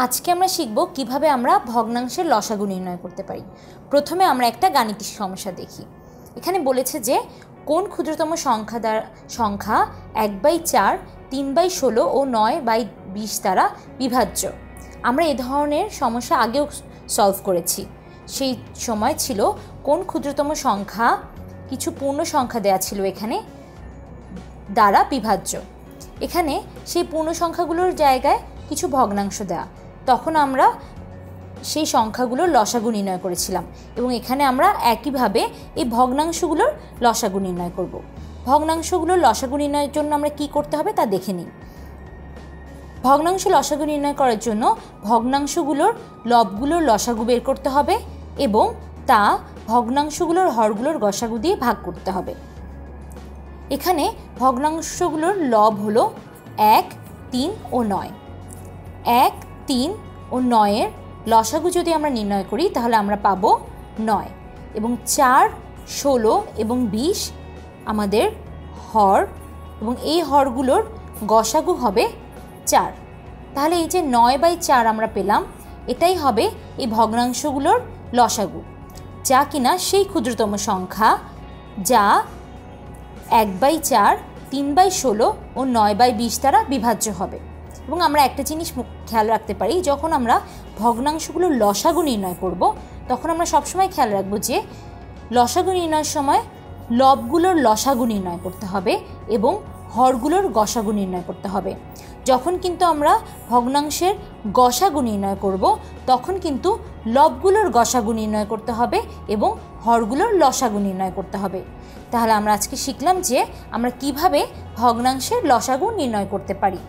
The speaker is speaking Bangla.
আজকে আমরা শিখব কিভাবে আমরা ভগ্নাংশের লসাগু নির্ণয় করতে পারি। প্রথমে আমরা একটা গাণিতিক সমস্যা দেখি। এখানে বলেছে যে কোন ক্ষুদ্রতম সংখ্যা 1/4, 3/16 ও 9/20 দ্বারা বিভাজ্য। আমরা এই ধরনের সমস্যা আগেও সলভ করেছি। সেই সময় ছিল কোন ক্ষুদ্রতম সংখ্যা, কিছু পূর্ণ সংখ্যা দেয়া ছিল এখানে, দ্বারা বিভাজ্য। এখানে সেই পূর্ণ সংখ্যাগুলোর জায়গায় কিছু ভগ্নাংশ দেয়া, তখন আমরা সেই সংখ্যাগুলোর লসাগু নির্ণয় করেছিলাম এবং এখানে আমরা একইভাবে এই ভগ্নাংশগুলোর লসাগু নির্ণয় করব। ভগ্নাংশগুলোর লসাগু নির্ণয়ের জন্য আমরা কি করতে হবে তা দেখে নিই। ভগ্নাংশ লসাগু নির্ণয় করার জন্য ভগ্নাংশগুলোর লবগুলোর লসাগু বের করতে হবে এবং তা ভগ্নাংশগুলোর হরগুলোর গসাগু দিয়ে ভাগ করতে হবে। এখানে ভগ্নাংশগুলোর লব হলো 1, 3 ও 9। 1, 3 ও 9-এর লসাগু যদি আমরা নির্ণয় করি তাহলে আমরা পাবো 9 এবং 4, 16 এবং 20 আমাদের হর এবং এই হরগুলোর গসাগু হবে 4। তাহলে এই যে 9/4 আমরা পেলাম, এটাই হবে এই ভগ্নাংশগুলোর লসাগু, যা কিনা সেই ক্ষুদ্রতম সংখ্যা যা 1/4, 3/16 ও 9/20 দ্বারা বিভাজ্য হবে। এবং আমরা একটা জিনিস খেয়াল রাখতে পারি, যখন আমরা ভগ্নাংশগুলোর লসাগু নির্ণয় করব তখন আমরা সবসময় খেয়াল রাখব যে লসাগু নির্ণয়ের সময় লবগুলোর লসাগু নির্ণয় করতে হবে এবং হরগুলোর গসাগু নির্ণয় করতে হবে। যখন কিন্তু আমরা ভগ্নাংশের গসাগু নির্ণয় করব তখন কিন্তু লবগুলোর গসাগু নির্ণয় করতে হবে এবং হরগুলোর লসাগু নির্ণয় করতে হবে। তাহলে আমরা আজকে শিখলাম যে আমরা কিভাবে ভগ্নাংশের লসাগু নির্ণয় করতে পারি।